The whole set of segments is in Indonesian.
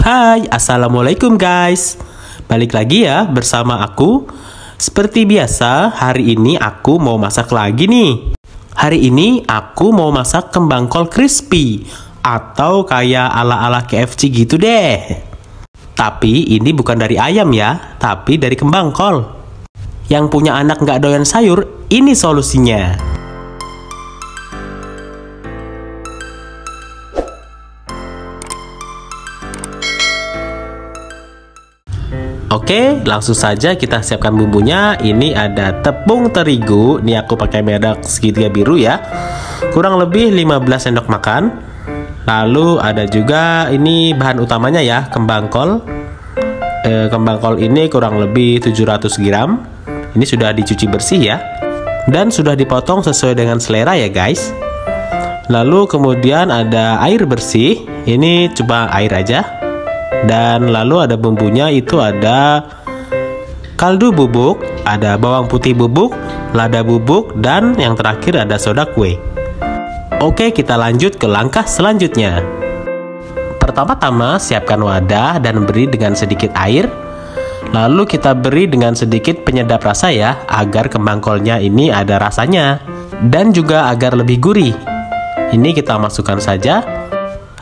Hai, assalamualaikum guys. Balik lagi ya bersama aku. Seperti biasa, hari ini aku mau masak lagi nih. Hari ini aku mau masak kembang kol crispy atau kayak ala-ala KFC gitu deh. Tapi ini bukan dari ayam ya, tapi dari kembang kol. Yang punya anak nggak doyan sayur, ini solusinya. Oke, langsung saja kita siapkan bumbunya. Ini ada tepung terigu. Ini aku pakai merek segitiga biru ya. Kurang lebih 15 sendok makan. Lalu ada juga ini bahan utamanya ya, kembang kol. Kembang kol ini kurang lebih 700 gram. Ini sudah dicuci bersih ya. Dan sudah dipotong sesuai dengan selera ya guys. Lalu kemudian ada air bersih. Ini coba air aja. Dan lalu ada bumbunya, itu ada kaldu bubuk, ada bawang putih bubuk, lada bubuk, dan yang terakhir ada soda kue. Oke, kita lanjut ke langkah selanjutnya. Pertama-tama siapkan wadah dan beri dengan sedikit air. Lalu kita beri dengan sedikit penyedap rasa ya, agar kembang kolnya ini ada rasanya dan juga agar lebih gurih. Ini kita masukkan saja.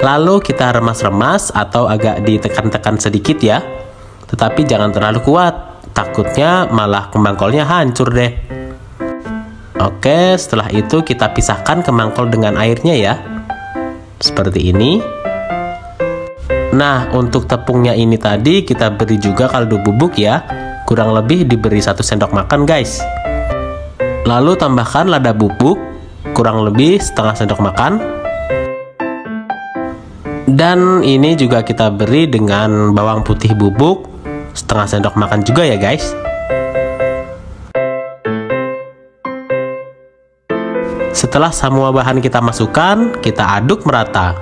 Lalu kita remas-remas atau agak ditekan-tekan sedikit ya. Tetapi jangan terlalu kuat, takutnya malah kembang kolnya hancur deh. Oke, setelah itu kita pisahkan kembang kol dengan airnya ya. Seperti ini. Nah, untuk tepungnya ini tadi kita beri juga kaldu bubuk ya. Kurang lebih diberi 1 sendok makan guys. Lalu tambahkan lada bubuk, kurang lebih setengah sendok makan. Dan ini juga kita beri dengan bawang putih bubuk setengah sendok makan juga ya guys. Setelah semua bahan kita masukkan, kita aduk merata.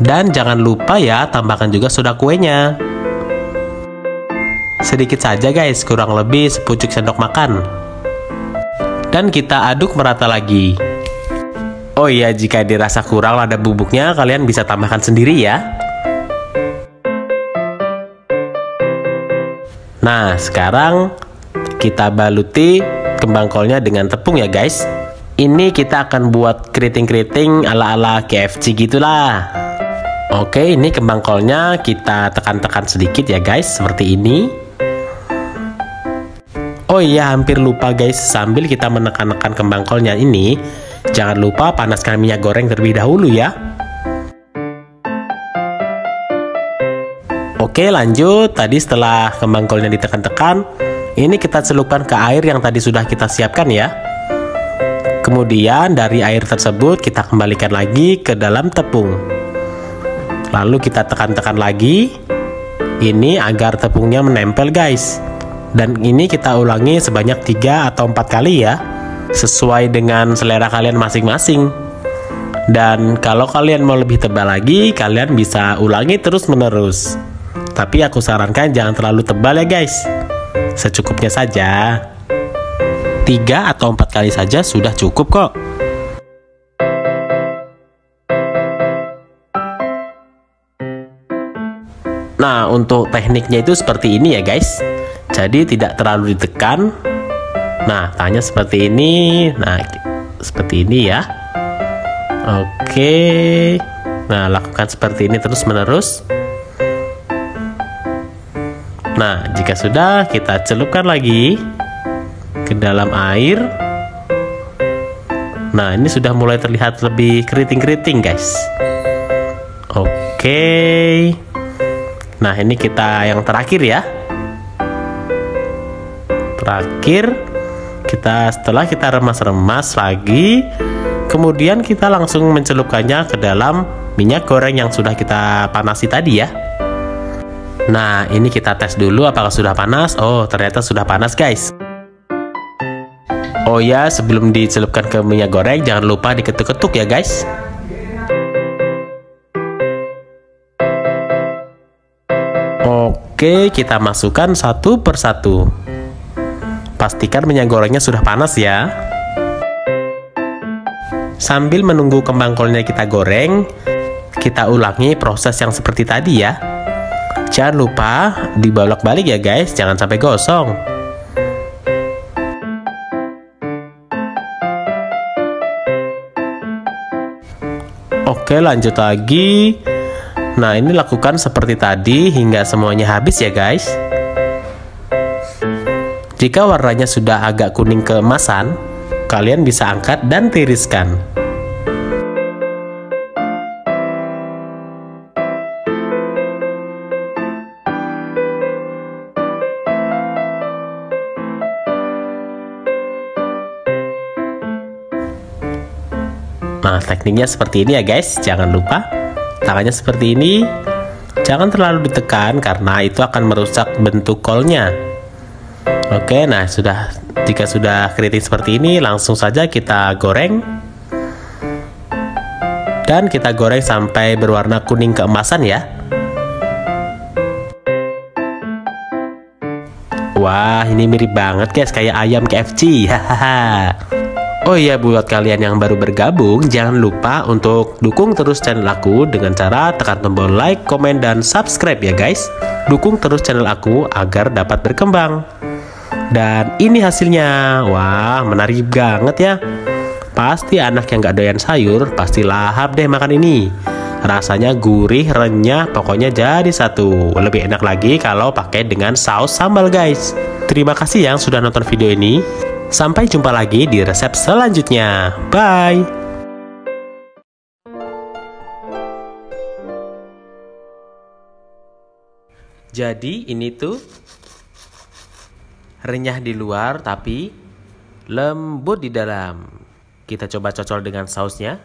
Dan jangan lupa ya, tambahkan juga soda kuenya. Sedikit saja guys, kurang lebih sepucuk sendok makan. Dan kita aduk merata lagi. Oh iya, jika dirasa kurang lada bubuknya, kalian bisa tambahkan sendiri ya. Nah, sekarang kita baluti kembang kolnya dengan tepung ya guys. Ini kita akan buat keriting-keriting ala-ala KFC gitulah. Oke, ini kembang kolnya kita tekan-tekan sedikit ya guys, seperti ini. Oh iya, hampir lupa guys, sambil kita menekan-nekan kembang kolnya ini, jangan lupa panaskan minyak goreng terlebih dahulu ya. Oke, lanjut. Tadi setelah kembang kolnya ditekan-tekan, ini kita celupkan ke air yang tadi sudah kita siapkan ya. Kemudian dari air tersebut kita kembalikan lagi ke dalam tepung. Lalu kita tekan-tekan lagi. Ini agar tepungnya menempel guys. Dan ini kita ulangi sebanyak 3 atau 4 kali ya, sesuai dengan selera kalian masing-masing. Dan kalau kalian mau lebih tebal lagi, kalian bisa ulangi terus-menerus. Tapi aku sarankan jangan terlalu tebal ya guys. Secukupnya saja. 3 atau 4 kali saja sudah cukup kok. Nah, untuk tekniknya itu seperti ini ya guys. Jadi tidak terlalu ditekan. Nah, tanya seperti ini. Nah, seperti ini ya. Oke. Nah, lakukan seperti ini terus-menerus. Nah, jika sudah, kita celupkan lagi ke dalam air. Nah, ini sudah mulai terlihat lebih keriting-keriting guys. Oke. Nah, ini kita yang terakhir ya. Terakhir, setelah kita remas-remas lagi, kemudian kita langsung mencelupkannya ke dalam minyak goreng yang sudah kita panasi tadi ya. Nah, ini kita tes dulu apakah sudah panas. Oh, ternyata sudah panas guys. Oh ya, sebelum dicelupkan ke minyak goreng, jangan lupa diketuk-ketuk ya guys. Oke, kita masukkan satu persatu. Pastikan minyak gorengnya sudah panas ya. Sambil menunggu kembang kolnya kita goreng, kita ulangi proses yang seperti tadi ya. Jangan lupa dibolak-balik ya guys, jangan sampai gosong. Oke, lanjut lagi. Nah, ini lakukan seperti tadi hingga semuanya habis ya guys. Jika warnanya sudah agak kuning keemasan, kalian bisa angkat dan tiriskan. Nah, tekniknya seperti ini ya guys. Jangan lupa tangannya seperti ini. Jangan terlalu ditekan karena itu akan merusak bentuk kolnya. Oke, nah jika sudah keriting seperti ini, langsung saja kita goreng. Dan kita goreng sampai berwarna kuning keemasan ya. Wah, ini mirip banget guys, kayak ayam KFC. Hahaha. Oh iya, buat kalian yang baru bergabung, jangan lupa untuk dukung terus channel aku dengan cara tekan tombol like, komen, dan subscribe ya guys. Dukung terus channel aku agar dapat berkembang. Dan ini hasilnya. Wah, menarik banget ya. Pasti anak yang gak doyan sayur pasti lahap deh makan ini. Rasanya gurih, renyah, pokoknya jadi satu. Lebih enak lagi kalau pakai dengan saus sambal guys. Terima kasih yang sudah nonton video ini. Sampai jumpa lagi di resep selanjutnya. Bye. Jadi ini tuh renyah di luar tapi lembut di dalam. Kita coba cocol dengan sausnya.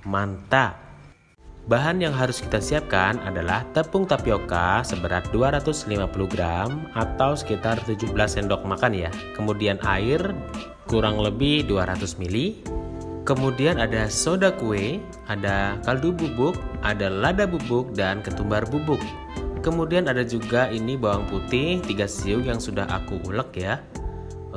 Mantap. Bahan yang harus kita siapkan adalah tepung tapioka seberat 250 gram atau sekitar 17 sendok makan ya. Kemudian air kurang lebih 200 ml. Kemudian ada soda kue, ada kaldu bubuk, ada lada bubuk, dan ketumbar bubuk. Kemudian ada juga ini bawang putih 3 siung yang sudah aku ulek ya.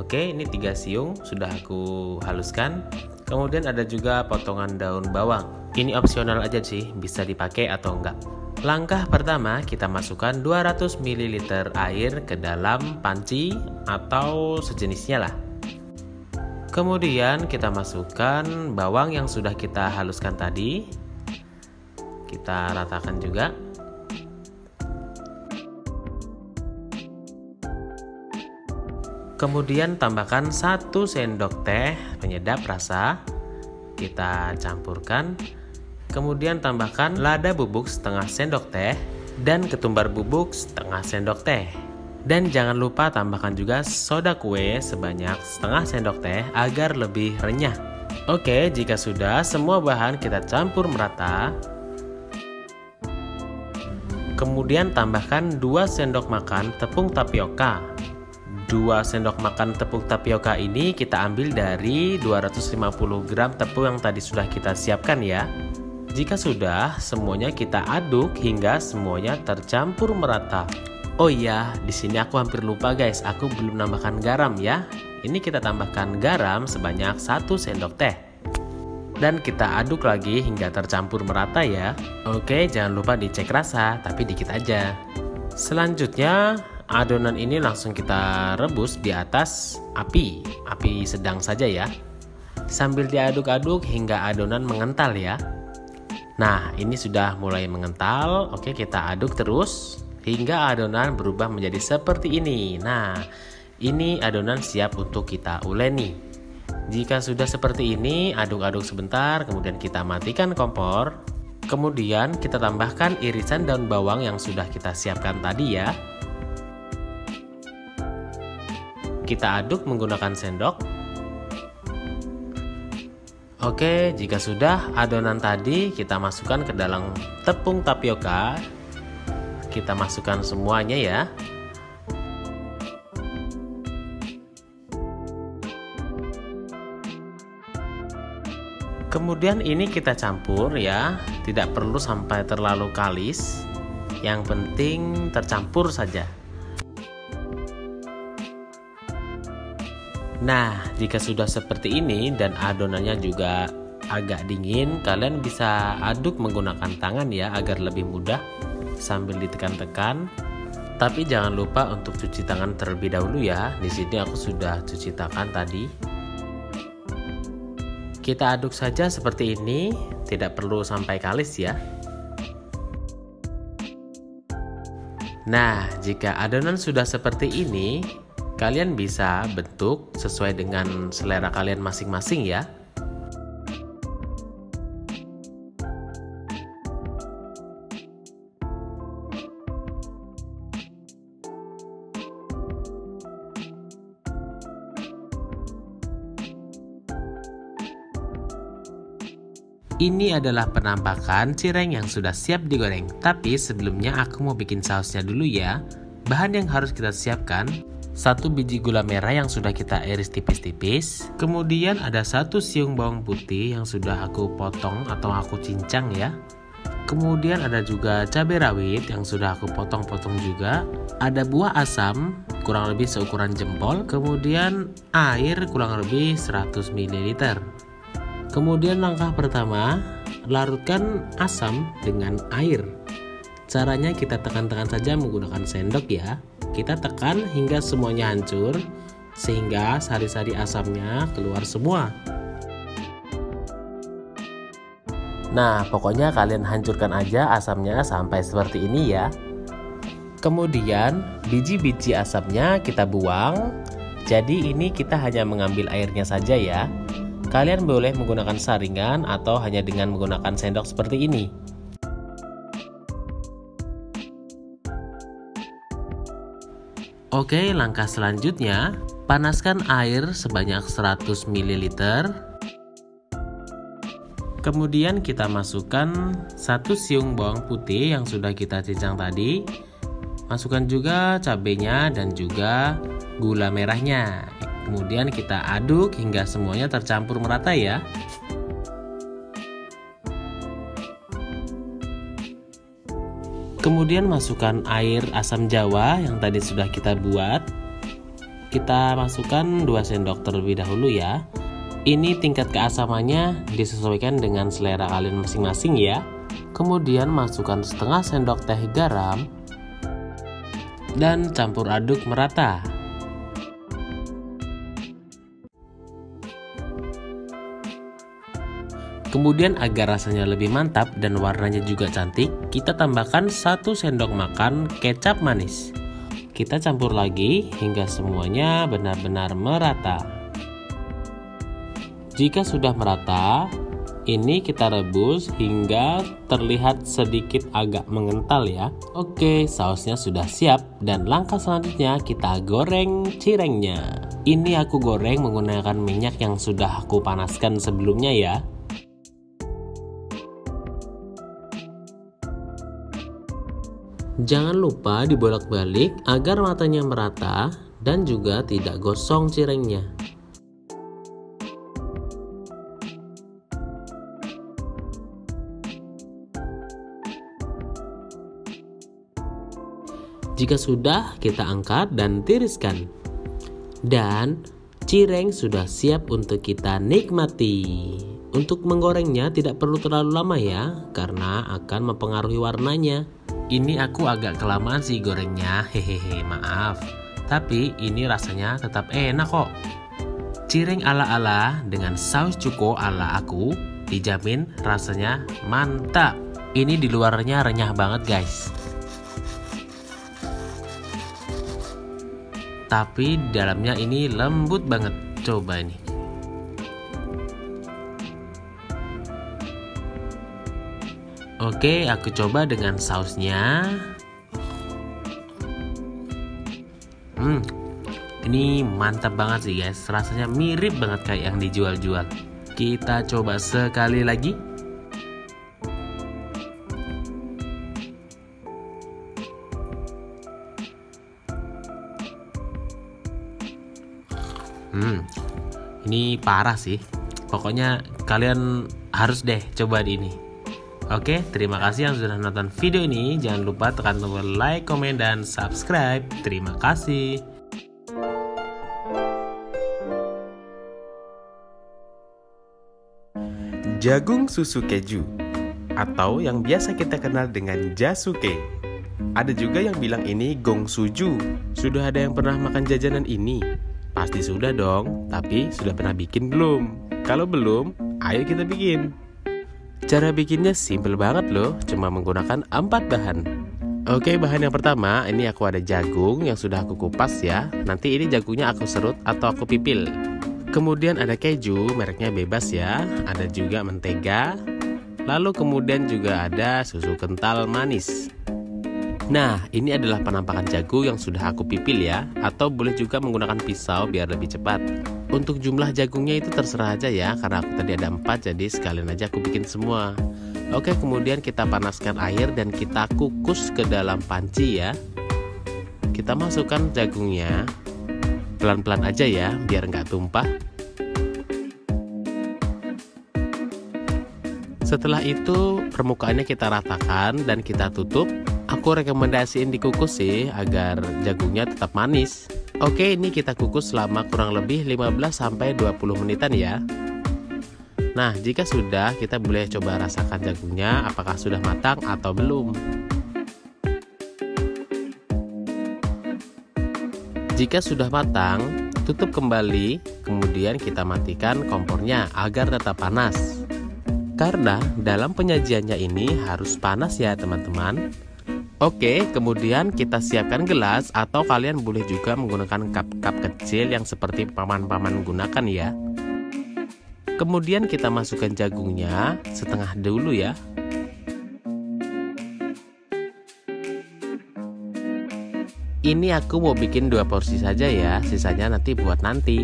Oke, ini 3 siung sudah aku haluskan. Kemudian ada juga potongan daun bawang. Ini opsional aja sih, bisa dipakai atau enggak. Langkah pertama, kita masukkan 200 ml air ke dalam panci atau sejenisnya lah. Kemudian kita masukkan bawang yang sudah kita haluskan tadi. Kita ratakan juga. Kemudian tambahkan 1 sendok teh penyedap rasa. Kita campurkan. Kemudian tambahkan lada bubuk setengah sendok teh dan ketumbar bubuk setengah sendok teh. Dan jangan lupa tambahkan juga soda kue sebanyak setengah sendok teh agar lebih renyah. Oke, jika sudah semua bahan kita campur merata. Kemudian tambahkan 2 sendok makan tepung tapioka. 2 sendok makan tepung tapioka ini kita ambil dari 250 gram tepung yang tadi sudah kita siapkan ya. Jika sudah, semuanya kita aduk hingga semuanya tercampur merata. Oh iya, di sini aku hampir lupa guys, aku belum nambahkan garam ya. Ini kita tambahkan garam sebanyak 1 sendok teh. Dan kita aduk lagi hingga tercampur merata ya. Oke, jangan lupa dicek rasa, tapi dikit aja. Selanjutnya, adonan ini langsung kita rebus di atas api sedang saja ya. Sambil diaduk-aduk hingga adonan mengental ya. Nah, ini sudah mulai mengental. Oke, kita aduk terus hingga adonan berubah menjadi seperti ini. Nah, ini adonan siap untuk kita uleni. Jika sudah seperti ini, aduk-aduk sebentar, kemudian kita matikan kompor. Kemudian kita tambahkan irisan daun bawang yang sudah kita siapkan tadi ya. Kita aduk menggunakan sendok. Oke, jika sudah adonan tadi kita masukkan ke dalam tepung tapioka. Kita masukkan semuanya ya. Kemudian ini kita campur ya, tidak perlu sampai terlalu kalis. Yang penting tercampur saja. Nah, jika sudah seperti ini dan adonannya juga agak dingin, kalian bisa aduk menggunakan tangan ya agar lebih mudah sambil ditekan-tekan. Tapi jangan lupa untuk cuci tangan terlebih dahulu ya. Di sini aku sudah cuci tangan tadi. Kita aduk saja seperti ini, tidak perlu sampai kalis ya. Nah, jika adonan sudah seperti ini, kalian bisa bentuk sesuai dengan selera kalian masing-masing ya. Ini adalah penampakan cireng yang sudah siap digoreng. Tapi sebelumnya aku mau bikin sausnya dulu ya. Bahan yang harus kita siapkan: 1 biji gula merah yang sudah kita iris tipis-tipis. Kemudian ada 1 siung bawang putih yang sudah aku potong atau aku cincang ya. Kemudian ada juga cabai rawit yang sudah aku potong-potong juga. Ada buah asam kurang lebih seukuran jempol. Kemudian air kurang lebih 100 ml. Kemudian langkah pertama, larutkan asam dengan air. Caranya kita tekan-tekan saja menggunakan sendok ya. Kita tekan hingga semuanya hancur, sehingga sari-sari asamnya keluar semua. Nah, pokoknya kalian hancurkan aja asamnya sampai seperti ini ya. Kemudian biji-biji asamnya kita buang. Jadi ini kita hanya mengambil airnya saja ya. Kalian boleh menggunakan saringan atau hanya dengan menggunakan sendok seperti ini. Oke, langkah selanjutnya, panaskan air sebanyak 100 ml. Kemudian kita masukkan 1 siung bawang putih yang sudah kita cincang tadi. Masukkan juga cabenya dan juga gula merahnya. Kemudian kita aduk hingga semuanya tercampur merata ya. Kemudian masukkan air asam jawa yang tadi sudah kita buat. Kita masukkan 2 sendok terlebih dahulu ya. Ini tingkat keasamannya disesuaikan dengan selera kalian masing-masing ya. Kemudian masukkan setengah sendok teh garam dan campur aduk merata. Kemudian agar rasanya lebih mantap dan warnanya juga cantik, kita tambahkan 1 sendok makan kecap manis. Kita campur lagi hingga semuanya benar-benar merata. Jika sudah merata, ini kita rebus hingga terlihat sedikit agak mengental ya. Oke, sausnya sudah siap dan langkah selanjutnya kita goreng cirengnya. Ini aku goreng menggunakan minyak yang sudah aku panaskan sebelumnya ya. Jangan lupa dibolak-balik agar matanya merata dan juga tidak gosong cirengnya. Jika sudah, kita angkat dan tiriskan. Dan cireng sudah siap untuk kita nikmati. Untuk menggorengnya tidak perlu terlalu lama ya, karena akan mempengaruhi warnanya. Ini aku agak kelamaan sih gorengnya, hehehe, maaf. Tapi ini rasanya tetap enak kok. Cireng ala-ala dengan saus cuko ala aku, dijamin rasanya mantap. Ini di luarnya renyah banget guys. Tapi di dalamnya ini lembut banget. Coba ini. Oke, aku coba dengan sausnya. Ini mantap banget sih guys. Rasanya mirip banget kayak yang dijual-jual. Kita coba sekali lagi. Ini parah sih. Pokoknya kalian harus deh coba ini. Oke, terima kasih yang sudah nonton video ini. Jangan lupa tekan tombol like, komen, dan subscribe. Terima kasih. jagung susu keju, atau yang biasa kita kenal dengan jasuke. Ada juga yang bilang ini gongsuju. Sudah ada yang pernah makan jajanan ini? Pasti sudah dong, tapi sudah pernah bikin belum? Kalau belum, ayo kita bikin. Cara bikinnya simple banget loh, cuma menggunakan 4 bahan. Oke, bahan yang pertama, ini aku ada jagung yang sudah aku kupas ya. Nanti ini jagungnya aku serut atau aku pipil. Kemudian ada keju, mereknya bebas ya. Ada juga mentega. Lalu kemudian juga ada susu kental manis. Nah, ini adalah penampakan jagung yang sudah aku pipil ya. Atau boleh juga menggunakan pisau biar lebih cepat. Untuk jumlah jagungnya itu terserah aja ya. Karena aku tadi ada 4, jadi sekalian aja aku bikin semua. Oke, kemudian kita panaskan air dan kita kukus ke dalam panci ya. Kita masukkan jagungnya. Pelan-pelan aja ya, biar nggak tumpah. Setelah itu, permukaannya kita ratakan dan kita tutup. Aku rekomendasiin dikukus sih, agar jagungnya tetap manis. Oke, ini kita kukus selama kurang lebih 15-20 menitan ya. Nah, jika sudah, kita boleh coba rasakan jagungnya apakah sudah matang atau belum. Jika sudah matang, tutup kembali, kemudian kita matikan kompornya agar tetap panas. Karena dalam penyajiannya ini harus panas ya teman-teman. Oke, kemudian kita siapkan gelas atau kalian boleh juga menggunakan cup-cup kecil yang seperti paman-paman gunakan ya. Kemudian kita masukkan jagungnya setengah dulu ya. Ini aku mau bikin 2 porsi saja ya, sisanya nanti buat nanti.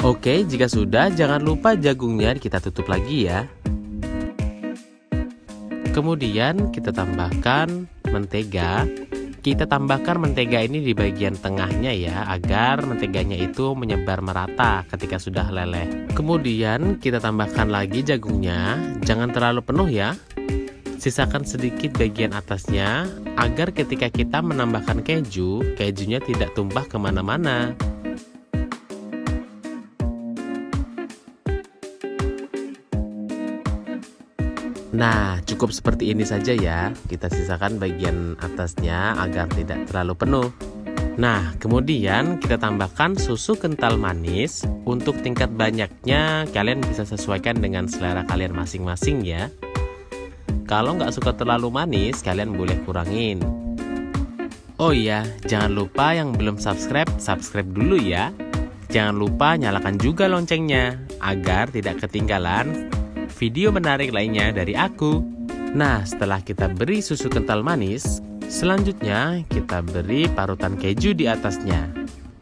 Oke, jika sudah jangan lupa jagungnya kita tutup lagi ya. Kemudian kita tambahkan mentega. Kita tambahkan mentega ini di bagian tengahnya ya, agar menteganya itu menyebar merata ketika sudah leleh. Kemudian kita tambahkan lagi jagungnya, jangan terlalu penuh ya. Sisakan sedikit bagian atasnya, agar ketika kita menambahkan keju, kejunya tidak tumpah kemana-mana. Nah, cukup seperti ini saja ya. Kita sisakan bagian atasnya agar tidak terlalu penuh. Nah, kemudian kita tambahkan susu kental manis. Untuk tingkat banyaknya, kalian bisa sesuaikan dengan selera kalian masing-masing ya. Kalau nggak suka terlalu manis, kalian boleh kurangin. Oh iya, jangan lupa yang belum subscribe dulu ya. Jangan lupa nyalakan juga loncengnya, agar tidak ketinggalan video menarik lainnya dari aku. Nah, setelah kita beri susu kental manis, selanjutnya kita beri parutan keju di atasnya.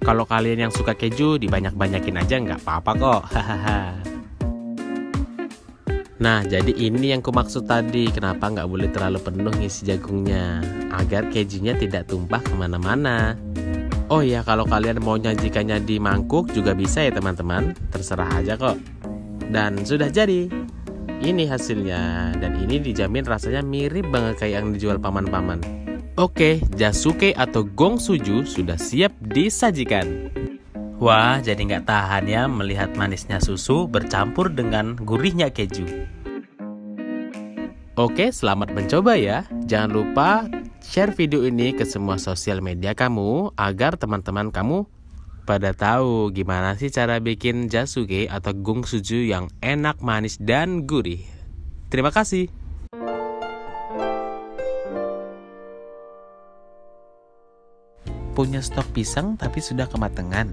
Kalau kalian yang suka keju, dibanyak-banyakin aja nggak apa-apa kok. Hahaha. Nah, jadi ini yang kumaksud tadi, kenapa nggak boleh terlalu penuh ngisi jagungnya, agar kejunya tidak tumpah kemana-mana. Oh ya, kalau kalian mau nyajikannya di mangkuk juga bisa ya teman-teman, terserah aja kok. Dan sudah jadi. Ini hasilnya, dan ini dijamin rasanya mirip banget kayak yang dijual paman-paman. Oke, jasuke atau gongsuju sudah siap disajikan. Wah, jadi nggak tahan ya melihat manisnya susu bercampur dengan gurihnya keju. Oke, selamat mencoba ya. Jangan lupa share video ini ke semua sosial media kamu, agar teman-teman kamu pada tahu gimana sih cara bikin jasuke atau gongsuju yang enak, manis, dan gurih. Terima kasih. Punya stok pisang tapi sudah kematangan.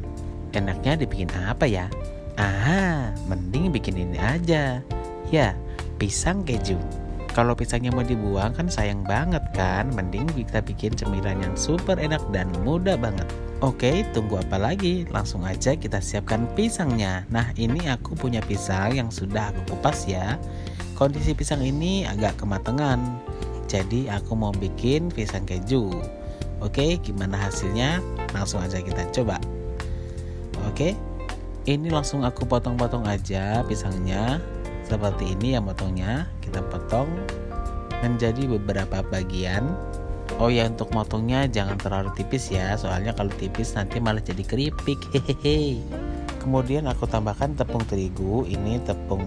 Enaknya dibikin apa ya? Mending bikin ini aja. Ya, pisang keju. Kalau pisangnya mau dibuang kan sayang banget kan. Mending kita bikin cemilan yang super enak dan mudah banget. Oke, tunggu apa lagi? Langsung aja kita siapkan pisangnya. Nah, ini aku punya pisang yang sudah aku kupas ya. Kondisi pisang ini agak kematangan. Jadi aku mau bikin pisang keju. Oke, gimana hasilnya? Langsung aja kita coba. Oke, ini langsung aku potong-potong aja pisangnya. Seperti ini ya potongnya. Kita potong menjadi beberapa bagian. Oh ya, untuk motongnya jangan terlalu tipis ya, soalnya kalau tipis nanti malah jadi keripik. Hehehe. Kemudian aku tambahkan tepung terigu, ini tepung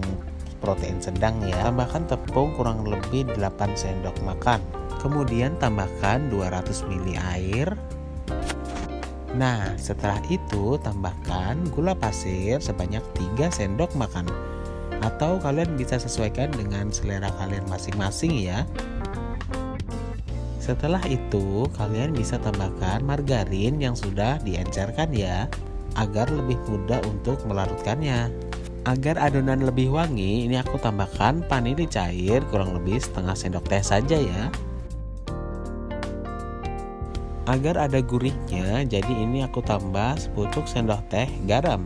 protein sedang ya. Tambahkan tepung kurang lebih 8 sendok makan. Kemudian tambahkan 200 ml air. Nah, setelah itu tambahkan gula pasir sebanyak 3 sendok makan. Atau kalian bisa sesuaikan dengan selera kalian masing-masing ya. Setelah itu, kalian bisa tambahkan margarin yang sudah diencerkan ya, agar lebih mudah untuk melarutkannya. Agar adonan lebih wangi, ini aku tambahkan vanili cair kurang lebih setengah sendok teh saja ya. Agar ada gurihnya, jadi ini aku tambah sepucuk sendok teh garam.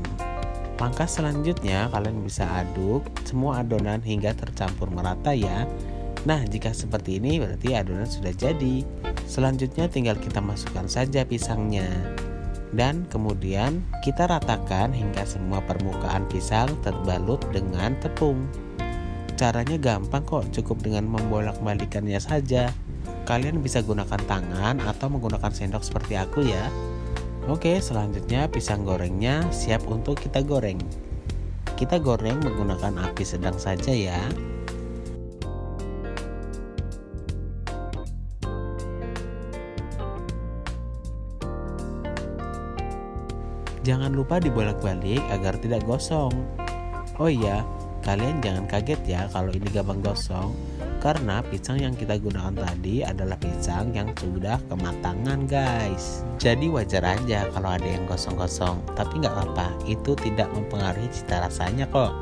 Langkah selanjutnya, kalian bisa aduk semua adonan hingga tercampur merata ya. Nah, jika seperti ini berarti adonan sudah jadi. Selanjutnya tinggal kita masukkan saja pisangnya. Dan kemudian kita ratakan hingga semua permukaan pisang terbalut dengan tepung. Caranya gampang kok, cukup dengan membolak-balikannya saja. Kalian bisa gunakan tangan atau menggunakan sendok seperti aku ya. Oke, selanjutnya pisang gorengnya siap untuk kita goreng. Kita goreng menggunakan api sedang saja ya. Jangan lupa dibolak-balik agar tidak gosong. Oh iya, kalian jangan kaget ya kalau ini gampang gosong, karena pisang yang kita gunakan tadi adalah pisang yang sudah kematangan guys. Jadi wajar aja kalau ada yang gosong-gosong, tapi nggak apa-apa, itu tidak mempengaruhi cita rasanya kok.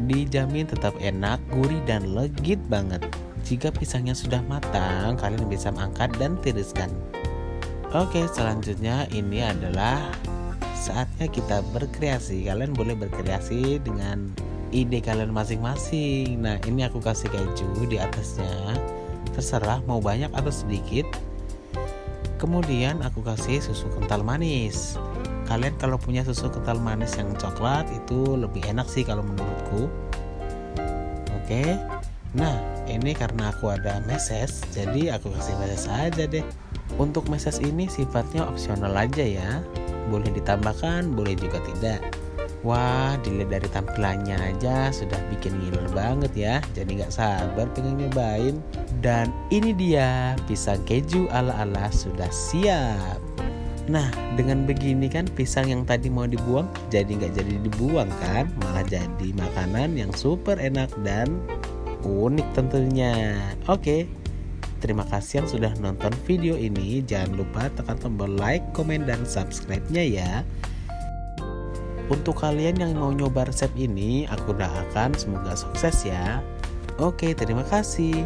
Dijamin tetap enak, gurih dan legit banget. Jika pisangnya sudah matang, kalian bisa angkat dan tiriskan. Oke, selanjutnya ini adalah saatnya kita berkreasi. Kalian boleh berkreasi dengan ide kalian masing-masing. Nah, ini aku kasih keju di atasnya. Terserah mau banyak atau sedikit. Kemudian aku kasih susu kental manis. Kalian kalau punya susu kental manis yang coklat itu lebih enak sih kalau menurutku. Oke. Nah, ini karena aku ada meses, jadi aku kasih meses aja deh. Untuk meses ini sifatnya opsional aja ya. Boleh ditambahkan, boleh juga tidak. Wah, dilihat dari tampilannya aja sudah bikin ngiler banget ya. Jadi nggak sabar pengen nyobain. Dan ini dia, pisang keju ala-ala sudah siap. Nah, dengan begini kan pisang yang tadi mau dibuang jadi nggak jadi dibuang kan, malah jadi makanan yang super enak dan unik tentunya. Oke, terima kasih yang sudah nonton video ini. Jangan lupa tekan tombol like, komen, dan subscribe-nya ya. Untuk kalian yang mau nyoba resep ini, aku doakan semoga sukses ya. Oke, terima kasih.